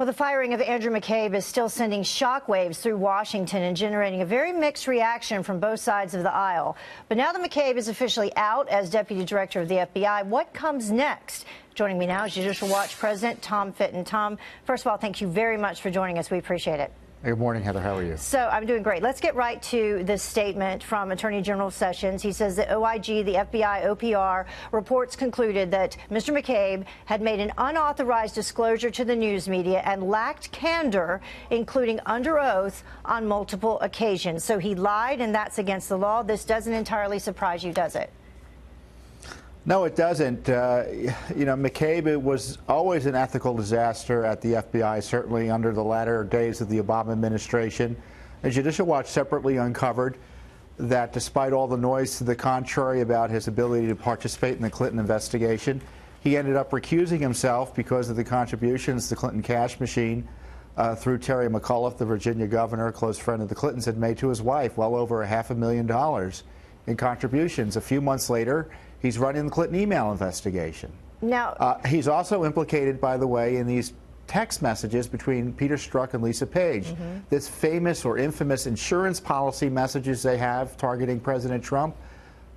Well, the firing of Andrew McCabe is still sending shockwaves through Washington and generating a very mixed reaction from both sides of the aisle. But now that McCabe is officially out as Deputy Director of the FBI, what comes next? Joining me now is Judicial Watch President Tom Fitton. Tom, first of all, thank you very much for joining us. We appreciate it. Good morning, Heather. How are you? So I'm doing great. Let's get right to this statement from Attorney General Sessions. He says that OIG, the FBI, OPR reports concluded that Mr. McCabe had made an unauthorized disclosure to the news media and lacked candor, including under oath, on multiple occasions. So he lied, and that's against the law. This doesn't entirely surprise you, does it? No, it doesn't. McCabe was always an ethical disaster at the FBI, certainly under the latter days of the Obama administration. And Judicial Watch separately uncovered that despite all the noise to the contrary about his ability to participate in the Clinton investigation, he ended up recusing himself because of the contributions the Clinton cash machine through Terry McAuliffe, the Virginia governor, a close friend of the Clintons, had made to his wife, well over $500,000 in contributions. A few months later, he's running the Clinton email investigation. Now, he's also implicated, by the way, in these text messages between Peter Strzok and Lisa Page. This famous or infamous insurance policy messages they have targeting President Trump.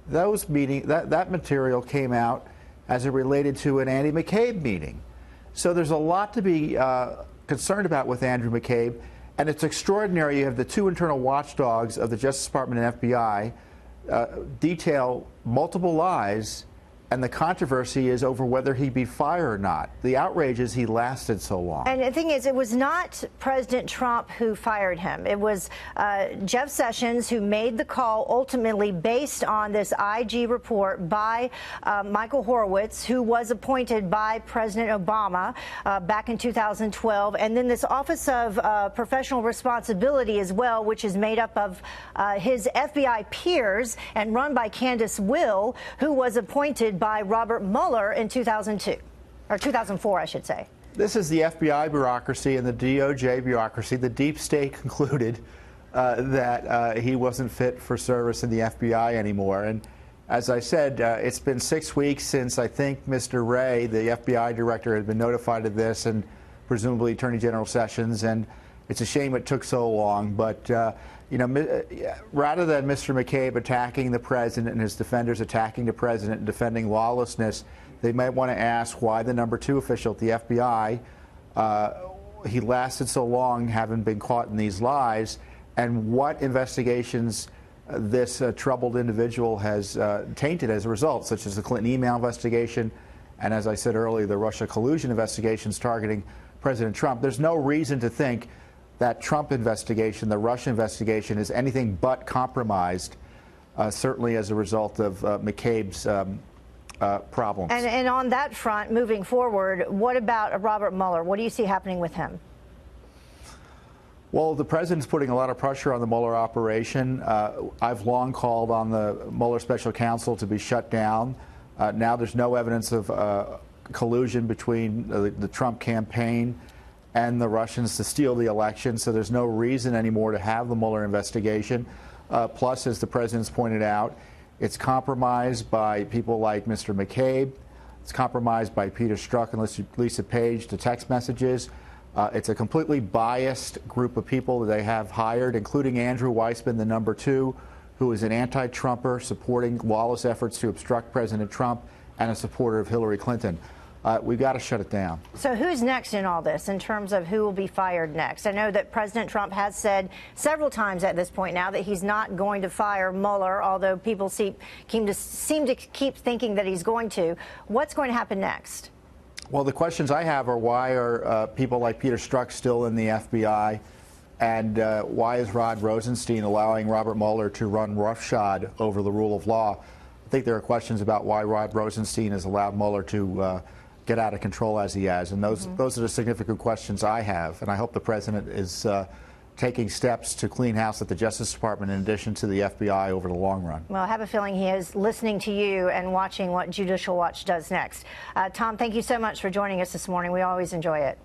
Those that material came out as it related to an Andy McCabe meeting. So there's a lot to be concerned about with Andrew McCabe, and it's extraordinary. You have the two internal watchdogs of the Justice Department and FBI detail multiple lies, and the controversy is over whether he'd be fired or not. The outrage is he lasted so long. And the thing is, it was not President Trump who fired him. It was Jeff Sessions who made the call ultimately based on this IG report by Michael Horowitz, who was appointed by President Obama back in 2012. And then this Office of Professional Responsibility as well, which is made up of his FBI peers and run by Candace Will, who was appointed by Robert Mueller in 2002, or 2004, I should say. This is the FBI bureaucracy and the DOJ bureaucracy. The deep state concluded that he wasn't fit for service in the FBI anymore. And as I said, it's been 6 weeks since I think Mr. Wray, the FBI director, had been notified of this, and presumably Attorney General Sessions. And it's a shame it took so long. But rather than Mr. McCabe attacking the president and his defenders attacking the president and defending lawlessness, they might want to ask why the #2 official at the FBI, he lasted so long, having been caught in these lies, and what investigations this troubled individual has tainted as a result, such as the Clinton email investigation, and as I said earlier, the Russia collusion investigations targeting President Trump. There's no reason to think that Trump investigation, the Russia investigation, is anything but compromised, certainly as a result of McCabe's problems. And on that front, moving forward, what about Robert Mueller? What do you see happening with him? Well, the president's putting a lot of pressure on the Mueller operation. I've long called on the Mueller special counsel to be shut down. Now there's no evidence of collusion between the Trump campaign and the Russians to steal the election, so there's no reason anymore to have the Mueller investigation. Plus, as the president's pointed out, it's compromised by people like Mr. McCabe. It's compromised by Peter Strzok and Lisa Page, the text messages. It's a completely biased group of people that they have hired, including Andrew Weissman, the #2, who is an anti-Trumper supporting lawless efforts to obstruct President Trump and a supporter of Hillary Clinton. We've got to shut it down. So who's next in all this in terms of who will be fired next? I know that President Trump has said several times at this point now that he's not going to fire Mueller, although people seem to keep thinking that he's going to. What's going to happen next? Well, the questions I have are why are people like Peter Strzok still in the FBI? And why is Rod Rosenstein allowing Robert Mueller to run roughshod over the rule of law? I think there are questions about why Rod Rosenstein has allowed Mueller to get out of control as he has, and those are the significant questions I have, and I hope the president is taking steps to clean house at the Justice Department in addition to the FBI over the long run. Well, I have a feeling he is listening to you and watching what Judicial Watch does next. Tom, thank you so much for joining us this morning. We always enjoy it.